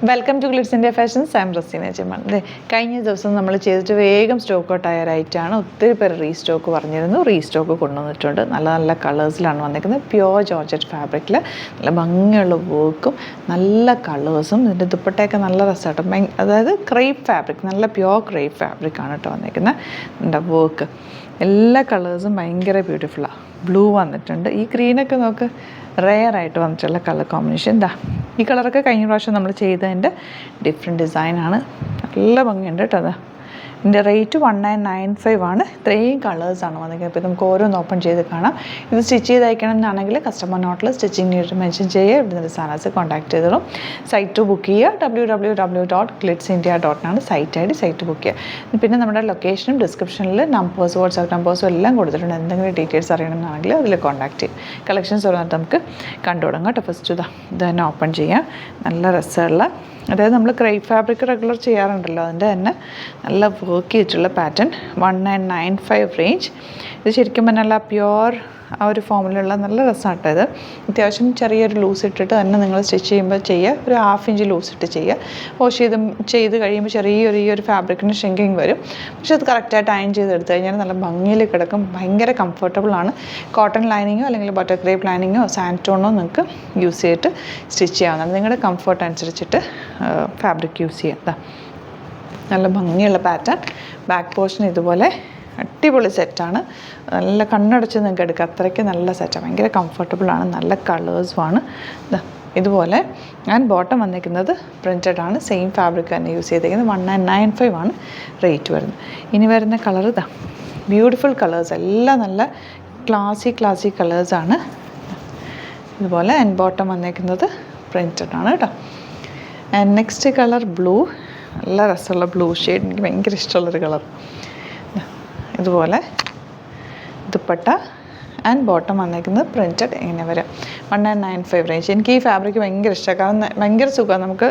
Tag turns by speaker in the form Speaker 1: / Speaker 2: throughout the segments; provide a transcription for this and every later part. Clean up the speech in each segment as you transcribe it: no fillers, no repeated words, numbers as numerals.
Speaker 1: Welcome to Glitz India Fashions. I am Raseena Chemman. കഴിഞ്ഞ ദിവസം നമ്മൾ ചെയ്തിട്ട് വേഗം സ്റ്റോക്ക് ഔട്ട് ആയ റൈറ്റാണ്. ഒത്തിരി പേര് റീസ്റ്റോക്ക് പറഞ്ഞിരുന്നു. റീസ്റ്റോക്ക് കൊണ്ടുവന്നിട്ടുണ്ട്. നല്ല നല്ല കളേഴ്സിലാണ് വന്നിരിക്കുന്നത്. പ്യോർ ജോർജറ്റ് ഫാബ്രിക്കിൽ നല്ല ഭംഗിയുള്ള വർക്കും നല്ല കളേഴ്സും. ഇതിൻ്റെ ദുപ്പട്ടയൊക്കെ നല്ല രസമായിട്ട് അതായത് ക്രേപ്പ് ഫാബ്രിക്, നല്ല പ്യോർ ക്രേപ്പ് ഫാബ്രിക്കാണ് കേട്ടോ വന്നിരിക്കുന്നത്. എൻ്റെ വർക്ക് എല്ലാ കളേഴ്സും ഭയങ്കര ബ്യൂട്ടിഫുള്ളാണ്. ബ്ലൂ വന്നിട്ടുണ്ട്. ഈ ഗ്രീനൊക്കെ നോക്ക് റെയറായിട്ട് വന്നിട്ടുള്ള കളർ കോമ്പിനേഷൻ. എന്താ ഈ കളറൊക്കെ കഴിഞ്ഞ പ്രാവശ്യം നമ്മൾ ചെയ്തതിൻ്റെ ഡിഫറെൻറ്റ് ഡിസൈനാണ്. നല്ല ഭംഗിയുണ്ട് കേട്ടോ. അതാ ഇതിൻ്റെ റേറ്റ് 1995 ആണ്. ഇത്രയും കളേഴ്സാണ് വന്നിരിക്കുന്നത്. ഇപ്പോൾ നമുക്ക് ഓരോന്ന് ഓപ്പൺ ചെയ്ത് കാണാം. ഇത് സ്റ്റിച്ച് ചെയ്ത് അയക്കണം എന്നാണെങ്കിൽ കസ്റ്റമർ നോട്ടിൽ സ്റ്റിച്ചിങ് നീഡ് മെൻഷൻ ചെയ്യുക. ഇവിടുന്ന് സാധനസ് കോൺടാക്ട് ചെയ്തോളും. സൈറ്റ് ബുക്ക് ചെയ്യുക. www.glitzindia.com site I D. Site book ചെയ്യുക. പിന്നെ നമ്മുടെ ലൊക്കേഷനും ഡിസ്ക്രിപ്ഷനിൽ നമ്പേഴ്സ്, വാട്സാപ്പ് നമ്പേഴ്സും എല്ലാം കൊടുത്തിട്ടുണ്ട്. എന്തെങ്കിലും ഡീറ്റെയിൽസ് അറിയണമെന്നാണെങ്കിൽ അതിൽ കോൺടാക്ട് ചെയ്യും. കളക്ഷൻസ് വന്നിട്ട് നമുക്ക് കണ്ടുപിടും കേട്ടോ. ഫസ്റ്റ് ഇത് തന്നെ ഓപ്പൺ ചെയ്യാം. നല്ല രസമുള്ള, അതായത് നമ്മൾ ക്രേപ്പ് ഫാബ്രിക് റെഗുലർ ചെയ്യാറുണ്ടല്ലോ, അതിൻ്റെ തന്നെ നല്ല വർക്ക് ചെയ്തിട്ടുള്ള പാറ്റേൺ. 1995 റേഞ്ച്. ഇത് ശരിക്കും പറഞ്ഞാൽ പ്യുവർ ആ ഒരു ഫോമിലുള്ള നല്ല രസമാട്ടോ. ഇത് അത്യാവശ്യം ചെറിയൊരു ലൂസ് ഇട്ടിട്ട് തന്നെ നിങ്ങൾ സ്റ്റിച്ച് ചെയ്യുമ്പോൾ ചെയ്യുക. ഒരു 1/2 ഇഞ്ച് ലൂസ് ഇട്ട് ചെയ്യുക. വാഷ് ചെയ്ത് കഴിയുമ്പോൾ ചെറിയൊരു ഈ ഒരു ഫാബ്രിക്കിന് ഷ്രിങ്കിങ് വരും. പക്ഷെ അത് കറക്റ്റായിട്ട് അയൺ ചെയ്തെടുത്ത് കഴിഞ്ഞാൽ നല്ല ഭംഗിയിൽ കിടക്കും. ഭയങ്കര കംഫർട്ടബിളാണ്. കോട്ടൺ ലൈനിങ്ങോ അല്ലെങ്കിൽ ബട്ടർ ക്രേപ്പ് ലൈനിങ്ങോ സാൻറ്റോണോ നിങ്ങൾക്ക് യൂസ് ചെയ്തിട്ട് സ്റ്റിച്ച് ചെയ്യാവുന്നതാണ്. നിങ്ങളുടെ കംഫർട്ട് അനുസരിച്ചിട്ട് ഫാബ്രിക് യൂസ് ചെയ്യുക. നല്ല ഭംഗിയുള്ള പാറ്റേൺ. ബാക്ക് പോർഷൻ ഇതുപോലെ അടിപൊളി സെറ്റാണ്. നല്ല കണ്ണടച്ച് നിങ്ങൾക്ക് എടുക്കുക. അത്രയ്ക്ക് നല്ല സെറ്റാണ്. ഭയങ്കര കംഫർട്ടബിളാണ്. നല്ല കളേഴ്സുമാണ്. ഇതുപോലെ ഞാൻ ബോട്ടം വന്നിരിക്കുന്നത് പ്രിൻറ്റഡ് ആണ്. സെയിം ഫാബ്രിക് തന്നെ യൂസ് ചെയ്തിരിക്കുന്നത്. 1995 ആണ് റേറ്റ് വരുന്നത്. ഇനി വരുന്ന കളർ ഇതാ ബ്യൂട്ടിഫുൾ കളേഴ്സ്. എല്ലാം നല്ല ക്ലാസി കളേഴ്സാണ്. ഇതുപോലെ ആൻഡ് ബോട്ടം വന്നിരിക്കുന്നത് പ്രിൻറ്റഡ് ആണ് കേട്ടോ. And next colour blue. നല്ല രസമുള്ള ബ്ലൂ ഷെയ്ഡ്. എനിക്ക് ഭയങ്കര ഇഷ്ടമുള്ളൊരു കളർ. ഇതുപോലെ ദുപ്പട്ട ആൻഡ് ബോട്ടം വന്നേക്കുന്നത് പ്രിൻറ്റഡ് ഇങ്ങനെ വരാം. 1995 റേഞ്ച്. എനിക്ക് ഈ ഫാബ്രിക് ഭയങ്കര ഇഷ്ടമാണ്. കാരണം ഭയങ്കര സുഖമാണ്. നമുക്ക്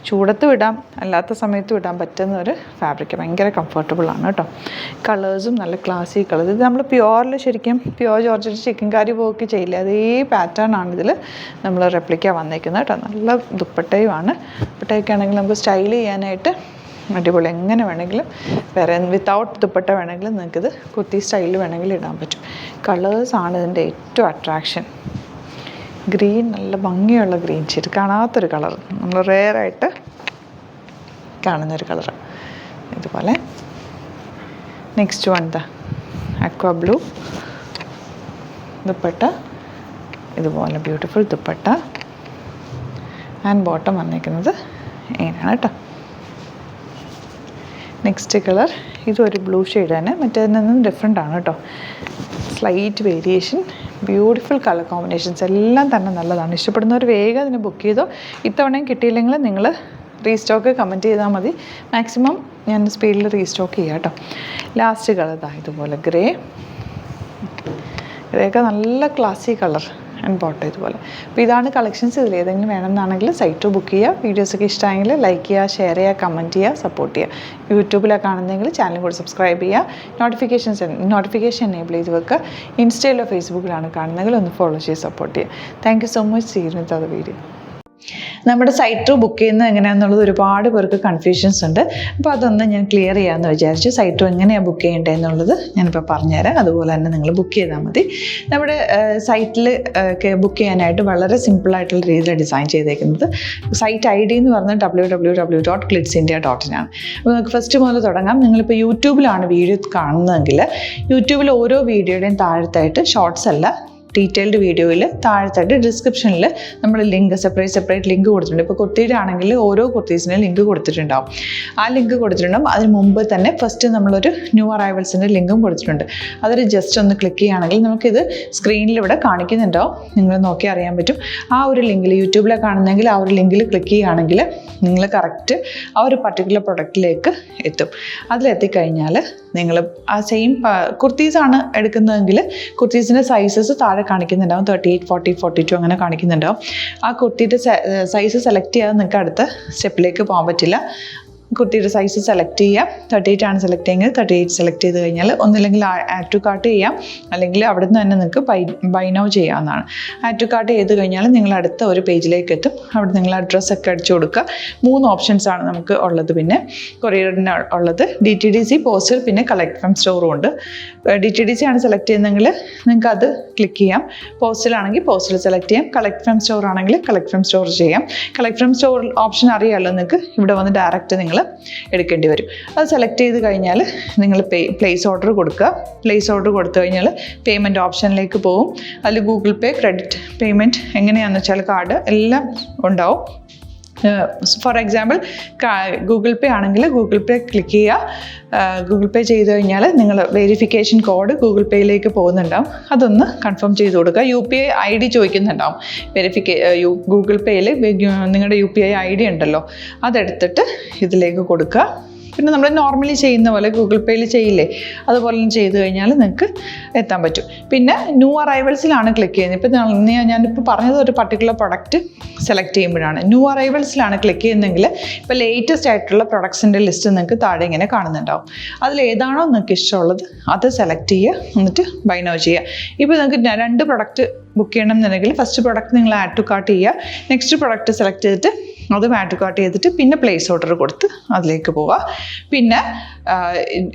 Speaker 1: ചൂടത്തും ഇടാം, അല്ലാത്ത സമയത്തും ഇടാൻ പറ്റുന്ന ഒരു ഫാബ്രിക്. ഭയങ്കര കംഫർട്ടബിളാണ് കേട്ടോ. കളേഴ്സും നല്ല ക്ലാസി കളേഴ്സ്. ഇത് നമ്മൾ പ്യുവറിൽ ശരിക്കും പ്യുവർ ജോർജറ്റ് ചിക്കൻ കറി വർക്ക് ചെയ്യില്ല, അതേ പാറ്റേൺ ആണ് ഇതിൽ നമ്മൾ റെപ്ലിക്ക വന്നേക്കുന്നത് കേട്ടോ. നല്ല ദുപ്പട്ടയുമാണ്. ദുപ്പട്ടയൊക്കെ ആണെങ്കിൽ നമുക്ക് സ്റ്റൈൽ ചെയ്യാനായിട്ട് അടിപൊളി. എങ്ങനെ വേണമെങ്കിലും വേറെ വിത്തൗട്ട് ദുപ്പട്ട വേണമെങ്കിലും നിങ്ങൾക്കിത് കുർത്തി സ്റ്റൈലിൽ വേണമെങ്കിൽ ഇടാൻ പറ്റും. കളേഴ്സാണ് ഇതിൻ്റെ ഏറ്റവും അട്രാക്ഷൻ. ഗ്രീൻ, നല്ല ഭംഗിയുള്ള ഗ്രീൻ ഷെയ്ഡ്. കാണാത്തൊരു കളർ, നമ്മൾ റെയറായിട്ട് കാണുന്നൊരു കളർ. ഇതുപോലെ next one the aqua blue. Dupatta ഇതുപോലെ ബ്യൂട്ടിഫുൾ ദുപ്പട്ട ആൻഡ് ബോട്ടം വന്നിരിക്കുന്നത് ഇങ്ങനെയാണ് കേട്ടോ. നെക്സ്റ്റ് കളർ ഇതൊരു ബ്ലൂ ഷെയ്ഡ് തന്നെ, മറ്റേതിൽ നിന്നും ഡിഫറെൻ്റ് ആണ് കേട്ടോ. Slight variation. Beautiful colour combinations എല്ലാം തന്നെ നല്ലതാണ്. ഇഷ്ടപ്പെടുന്നവർ വേഗം അതിന് ബുക്ക് ചെയ്തോ. ഇത്തവണയും കിട്ടിയില്ലെങ്കിൽ നിങ്ങൾ റീസ്റ്റോക്ക് കമൻറ്റ് ചെയ്താൽ മതി. മാക്സിമം ഞാൻ സ്പീഡിൽ റീസ്റ്റോക്ക് ചെയ്യാം കേട്ടോ. ലാസ്റ്റ് കളർ ഇതാ ഇതുപോലെ ഗ്രേ ഒക്കെ നല്ല ക്ലാസി കളർ ആൻഡ് ബോട്ടം ഇതുപോലെ. അപ്പോൾ ഇതാണ് കളക്ഷൻസ്. ഇതിൽ ഏതെങ്കിലും വേണമെന്നാണെങ്കിൽ സൈറ്റ് ബുക്ക് ചെയ്യുക. വീഡിയോസൊക്കെ ഇഷ്ടമായെങ്കിൽ ലൈക്ക് ചെയ്യുക, ഷെയർ ചെയ്യുക, കമൻറ്റ് ചെയ്യുക, സപ്പോർട്ട് ചെയ്യുക. യൂട്യൂബിലാണ് കാണുന്നതെങ്കിൽ ചാനൽ കൂടി സബ്സ്ക്രൈബ് ചെയ്യുക. നോട്ടിഫിക്കേഷൻ എനേബിൾ ചെയ്ത് വെക്കുക. ഇൻസ്റ്റയിലോ ഫേസ്ബുക്കിലാണ് കാണുന്നതെങ്കിൽ ഒന്ന് ഫോളോ ചെയ്ത് സപ്പോർട്ട് ചെയ്യുക. Thank you so much. See you with other video. നമ്മുടെ സൈറ്റ് ബുക്ക് ചെയ്യുന്നത് എങ്ങനെയാണെന്നുള്ളത് ഒരുപാട് പേർക്ക് കൺഫ്യൂഷൻസ് ഉണ്ട്. അപ്പോൾ അതൊന്ന് ഞാൻ ക്ലിയർ ചെയ്യാമെന്ന് വിചാരിച്ചു. സൈറ്റ് എങ്ങനെയാണ് ബുക്ക് ചെയ്യേണ്ടത് എന്നുള്ളത് ഞാനിപ്പോൾ പറഞ്ഞുതരാം. അതുപോലെ തന്നെ നിങ്ങൾ ബുക്ക് ചെയ്താൽ മതി. നമ്മുടെ സൈറ്റിൽ ബുക്ക് ചെയ്യാനായിട്ട് വളരെ സിമ്പിളായിട്ടുള്ള രീതിയിൽ ഡിസൈൻ ചെയ്തേക്കുന്നത്. സൈറ്റ് ഐ ഡി എന്ന് പറഞ്ഞാൽ www.glitzindia.in ആണ്. അപ്പോൾ നമുക്ക് ഫസ്റ്റ് മുതൽ തുടങ്ങാം. നിങ്ങളിപ്പോൾ യൂട്യൂബിലാണ് വീഡിയോ കാണുന്നതെങ്കിൽ യൂട്യൂബിൽ ഓരോ വീഡിയോയുടെയും താഴത്തായിട്ട് ഷോർട്സ് അല്ല, ഡീറ്റെയിൽഡ് വീഡിയോയിൽ താഴത്തായിട്ട് ഡിസ്ക്രിപ്ഷനിൽ നമ്മൾ ലിങ്ക് സെപ്പറേറ്റ് ലിങ്ക് കൊടുത്തിട്ടുണ്ട്. ഇപ്പോൾ കുർത്തിയുടെ ആണെങ്കിൽ ഓരോ കുർത്തീസിന് ലിങ്ക് കൊടുത്തിട്ടുണ്ടാവും. ആ ലിങ്ക് കൊടുത്തിട്ടുണ്ടാവും. അതിന് മുമ്പ് തന്നെ ഫസ്റ്റ് നമ്മളൊരു ന്യൂ അറൈവൽസിൻ്റെ ലിങ്കും കൊടുത്തിട്ടുണ്ട്. അതൊരു ജസ്റ്റ് ഒന്ന് ക്ലിക്ക് ചെയ്യുകയാണെങ്കിൽ നമുക്കിത് സ്ക്രീനിൽ ഇവിടെ കാണിക്കുന്നുണ്ടാവും. നിങ്ങൾ നോക്കി അറിയാൻ പറ്റും. ആ ഒരു ലിങ്കിൽ യൂട്യൂബിലാണ് കാണുന്നതെങ്കിൽ ആ ഒരു ലിങ്കിൽ ക്ലിക്ക് ചെയ്യുകയാണെങ്കിൽ നിങ്ങൾ കറക്റ്റ് ആ ഒരു പർട്ടിക്കുലർ പ്രൊഡക്റ്റിലേക്ക് എത്തും. അതിലെത്തിക്കഴിഞ്ഞാൽ നിങ്ങൾ ആ സെയിം കുർത്തീസാണ് എടുക്കുന്നതെങ്കിൽ കുർത്തീസിൻ്റെ സൈസസ് താഴെ കാണിക്കുന്നുണ്ടാവും. 38, 40, 42 അങ്ങനെ കാണിക്കുന്നുണ്ടാവും. ആ കുർത്തിയുടെ സൈസ് സെലക്ട് ചെയ്യാതെ നിങ്ങൾക്ക് അടുത്ത സ്റ്റെപ്പിലേക്ക് പോകാൻ പറ്റില്ല. കുർത്തിയുടെ സൈസ് സെലക്ട് ചെയ്യാം. 38 ആണ് സെലക്ട് ചെയ്യുന്നത്. 38 സെലക്ട് ചെയ്ത് കഴിഞ്ഞാൽ ഒന്നില്ലെങ്കിൽ ആഡ് ടു കാർട്ട് ചെയ്യാം, അല്ലെങ്കിൽ അവിടെ നിന്ന് തന്നെ നിങ്ങൾക്ക് ബൈ നൗ ചെയ്യാവുന്നതാണ്. ആഡ് ടു കാർട്ട് ചെയ്ത് കഴിഞ്ഞാൽ നിങ്ങൾ അടുത്ത ഒരു പേജിലേക്ക് എത്തും. അവിടെ നിങ്ങൾ അഡ്രസ്സൊക്കെ അടിച്ചു കൊടുക്കുക. 3 ഓപ്ഷൻസാണ് നമുക്ക് ഉള്ളത്. പിന്നെ കൊറിയറിന് ഉള്ളത് DTDC, പോസ്റ്റൽ, പിന്നെ കളക്ട് ഫ്രം സ്റ്റോറും ഉണ്ട്. DTDC ആണ് സെലക്ട് ചെയ്യുന്നതെങ്കിൽ നിങ്ങൾക്ക് അത് ക്ലിക്ക് ചെയ്യാം. പോസ്റ്റലാണെങ്കിൽ പോസ്റ്റൽ സെലക്ട് ചെയ്യാം. കളക്ട് ഫ്രം സ്റ്റോർ ആണെങ്കിൽ കളക്ട് ഫ്രം സ്റ്റോർ ചെയ്യാം. കളക്ട് ഫ്രം സ്റ്റോർ ഓപ്ഷൻ അറിയാമല്ലോ നിങ്ങൾക്ക്. ഇവിടെ വന്ന് ഡയറക്റ്റ് നിങ്ങൾ എടുക്കേണ്ടി വരും. അത് സെലക്ട് ചെയ്ത് കഴിഞ്ഞാൽ നിങ്ങൾ പ്ലേസ് ഓർഡർ കൊടുക്കുക. പ്ലേസ് ഓർഡർ കൊടുത്തു കഴിഞ്ഞാൽ പേയ്മെൻറ്റ് ഓപ്ഷനിലേക്ക് പോകും. അതിൽ ഗൂഗിൾ പേ, ക്രെഡിറ്റ് പേയ്മെൻറ്റ് എങ്ങനെയാണെന്ന് വെച്ചാൽ കാർഡ് എല്ലാം ഉണ്ടാവും. ഫോർ എക്സാമ്പിൾ ഗൂഗിൾ പേ ആണെങ്കിൽ ഗൂഗിൾ പേ ക്ലിക്ക് ചെയ്യുക. ഗൂഗിൾ പേ ചെയ്ത് കഴിഞ്ഞാൽ നിങ്ങൾ വെരിഫിക്കേഷൻ കോഡ് ഗൂഗിൾ പേയിലേക്ക് പോകുന്നുണ്ടാവും. അതൊന്ന് കൺഫേം ചെയ്ത് കൊടുക്കുക. UPI ID ചോദിക്കുന്നുണ്ടാവും. ഗൂഗിൾ പേയിൽ നിങ്ങളുടെ UPI ID ഉണ്ടല്ലോ, അതെടുത്തിട്ട് ഇതിലേക്ക് കൊടുക്കുക. പിന്നെ നമ്മൾ നോർമലി ചെയ്യുന്ന പോലെ ഗൂഗിൾ പേയിൽ ചെയ്യില്ലേ, അതുപോലെ ചെയ്ത് കഴിഞ്ഞാൽ നിങ്ങൾക്ക് എത്താൻ പറ്റും. പിന്നെ ന്യൂ അറൈവൽസിലാണ് ക്ലിക്ക് ചെയ്യുന്നത്. ഇപ്പോൾ ഞാനിപ്പോൾ പറഞ്ഞത് ഒരു പർട്ടിക്കുലർ പ്രൊഡക്റ്റ് സെലക്ട് ചെയ്യുമ്പോഴാണ്. ന്യൂ അറൈവൽസിലാണ് ക്ലിക്ക് ചെയ്യുന്നതെങ്കിൽ ഇപ്പോൾ ലേറ്റസ്റ്റ് ആയിട്ടുള്ള പ്രൊഡക്ട്സിൻ്റെ ലിസ്റ്റ് നിങ്ങൾക്ക് താഴെ ഇങ്ങനെ കാണുന്നുണ്ടാവും. അതിലേതാണോ നിങ്ങൾക്ക് ഇഷ്ടമുള്ളത് അത് സെലക്ട് ചെയ്യുക, എന്നിട്ട് ബൈ നൗ ചെയ്യുക. ഇപ്പോൾ നിങ്ങൾക്ക് 2 പ്രൊഡക്റ്റ് ബുക്ക് ചെയ്യണം എന്നുണ്ടെങ്കിൽ ഫസ്റ്റ് പ്രൊഡക്റ്റ് നിങ്ങൾ ആഡ് ടു കാർട്ട് ചെയ്യുക. നെക്സ്റ്റ് പ്രൊഡക്റ്റ് സെലക്ട് ചെയ്തിട്ട് അതും ആഡ് ടു കാർട്ട് ചെയ്തിട്ട് പിന്നെ പ്ലേസ് ഓർഡർ കൊടുത്ത് അതിലേക്ക് പോവുക. പിന്നെ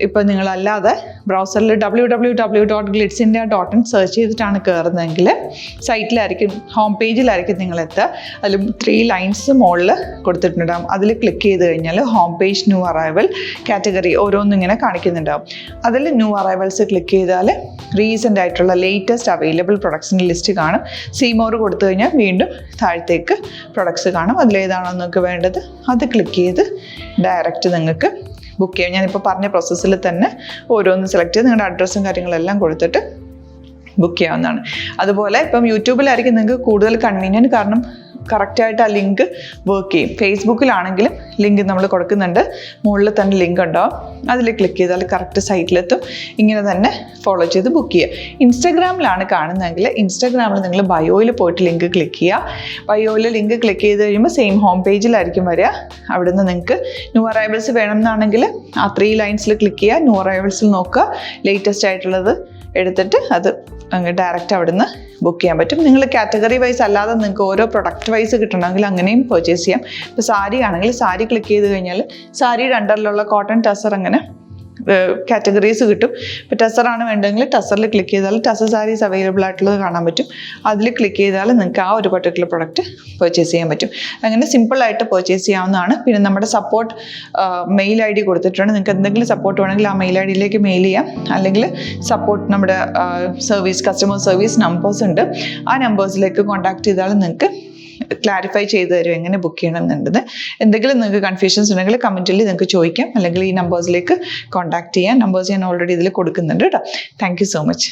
Speaker 1: ഇപ്പോൾ നിങ്ങളല്ലാതെ ബ്രൗസറിൽ www.glitzindia.in സെർച്ച് ചെയ്തിട്ടാണ് കയറുന്നതെങ്കിൽ സൈറ്റിലായിരിക്കും, ഹോം പേജിലായിരിക്കും നിങ്ങളെത്തുക. അതിൽ 3 ലൈൻസ് മുകളിൽ കൊടുത്തിട്ടുണ്ടാകും. അതിൽ ക്ലിക്ക് ചെയ്ത് കഴിഞ്ഞാൽ home page, new arrival, category ഓരോന്നിങ്ങനെ കാണിക്കുന്നുണ്ടാകും. അതിൽ ന്യൂ അറൈവൽസ് ക്ലിക്ക് ചെയ്താൽ റീസെൻ്റ് ആയിട്ടുള്ള ലേറ്റസ്റ്റ് അവൈലബിൾ പ്രൊഡക്ട്സിൻ്റെ ലിസ്റ്റ് കാണും. സീമോർ കൊടുത്തു കഴിഞ്ഞാൽ വീണ്ടും താഴത്തേക്ക് പ്രൊഡക്ട്സ് കാണും. അതിലേതാണോ നിങ്ങൾക്ക് വേണ്ടത് അത് ക്ലിക്ക് ചെയ്ത് ഡയറക്റ്റ് നിങ്ങൾക്ക് ബുക്ക് ചെയ്യാം. ഞാനിപ്പോൾ പറഞ്ഞ പ്രോസസ്സിൽ തന്നെ ഓരോന്ന് സെലക്ട് ചെയ്ത് നിങ്ങളുടെ അഡ്രസ്സും കാര്യങ്ങളെല്ലാം കൊടുത്തിട്ട് ബുക്ക് ചെയ്യാവുന്നതാണ്. അതുപോലെ ഇപ്പം യൂട്യൂബിലായിരിക്കും നിങ്ങൾക്ക് കൂടുതൽ കൺവീനിയൻറ്റ്, കാരണം കറക്റ്റായിട്ട് ആ ലിങ്ക് വർക്ക് ചെയ്യും. ഫേസ്ബുക്കിലാണെങ്കിലും ലിങ്ക് നമ്മൾ കൊടുക്കുന്നുണ്ട്, മുകളിൽ തന്നെ ലിങ്ക് ഉണ്ടാവും. അതിൽ ക്ലിക്ക് ചെയ്താൽ കറക്റ്റ് സൈറ്റിലെത്തും. ഇങ്ങനെ തന്നെ ഫോളോ ചെയ്ത് ബുക്ക് ചെയ്യുക. ഇൻസ്റ്റാഗ്രാമിലാണ് കാണുന്നതെങ്കിൽ ഇൻസ്റ്റാഗ്രാമിൽ നിങ്ങൾ ബയോയിൽ പോയിട്ട് ലിങ്ക് ക്ലിക്ക് ചെയ്യുക. ബയോയിൽ ലിങ്ക് ക്ലിക്ക് ചെയ്ത് കഴിയുമ്പോൾ സെയിം ഹോം പേജിലായിരിക്കും വരിക. അവിടുന്ന് നിങ്ങൾക്ക് ന്യൂ അറൈവൽസ് വേണമെന്നാണെങ്കിൽ ആ 3 ലൈൻസിൽ ക്ലിക്ക് ചെയ്യുക. ന്യൂ അറൈവൽസിൽ നോക്കുക, ലേറ്റസ്റ്റ് ആയിട്ടുള്ളത് എടുത്തിട്ട് അത് അങ്ങ് ഡയറക്റ്റ് അവിടുന്ന് ബുക്ക് ചെയ്യാൻ പറ്റും. നിങ്ങൾ കാറ്റഗറി വൈസ് അല്ലാതെ നിങ്ങൾക്ക് ഓരോ പ്രൊഡക്റ്റ് വൈസ് കിട്ടണമെങ്കിൽ അങ്ങനെയും പർച്ചേസ് ചെയ്യാം. ഇപ്പോൾ സാരി ആണെങ്കിൽ സാരി ക്ലിക്ക് ചെയ്ത് കഴിഞ്ഞാൽ സാരിയുടെ അണ്ടറിലുള്ള കോട്ടൺ ടസർ അങ്ങനെ കാറ്റഗറീസ് കിട്ടും. ഇപ്പോൾ ടസറാണ് വേണ്ടതെങ്കിൽ ടസറിൽ ക്ലിക്ക് ചെയ്താൽ ടസർ സാരീസ് അവൈലബിൾ ആയിട്ടുള്ളത് കാണാൻ പറ്റും. അതിൽ ക്ലിക്ക് ചെയ്താൽ നിങ്ങൾക്ക് ആ ഒരു പർട്ടിക്കുലർ പ്രൊഡക്റ്റ് പർച്ചേസ് ചെയ്യാൻ പറ്റും. അങ്ങനെ സിമ്പിളായിട്ട് പർച്ചേസ് ചെയ്യാവുന്നതാണ്. പിന്നെ നമ്മുടെ സപ്പോർട്ട് മെയിൽ ID കൊടുത്തിട്ടുണ്ട്. നിങ്ങൾക്ക് എന്തെങ്കിലും സപ്പോർട്ട് വേണമെങ്കിൽ ആ മെയിൽ IDയിലേക്ക് മെയിൽ ചെയ്യാം. അല്ലെങ്കിൽ സപ്പോർട്ട് നമ്മുടെ കസ്റ്റമർ സർവീസ് നമ്പേഴ്സ് ഉണ്ട്. ആ നമ്പേഴ്സിലേക്ക് കോൺടാക്ട് ചെയ്താൽ നിങ്ങൾക്ക് ക്ലാരിഫൈ ചെയ്ത് തരും എങ്ങനെ ബുക്ക് ചെയ്യണം എന്നുള്ളത്. എന്തെങ്കിലും നിങ്ങൾക്ക് കൺഫ്യൂഷൻസ് ഉണ്ടെങ്കിൽ കമൻറ്റിൽ നിങ്ങൾക്ക് ചോദിക്കാം, അല്ലെങ്കിൽ ഈ നമ്പേഴ്സിലേക്ക് കോൺടാക്ട് ചെയ്യാം. നമ്പേഴ്സ് ഞാൻ ഓൾറെഡി ഇതിൽ കൊടുക്കുന്നുണ്ട് കേട്ടോ. Thank you so much.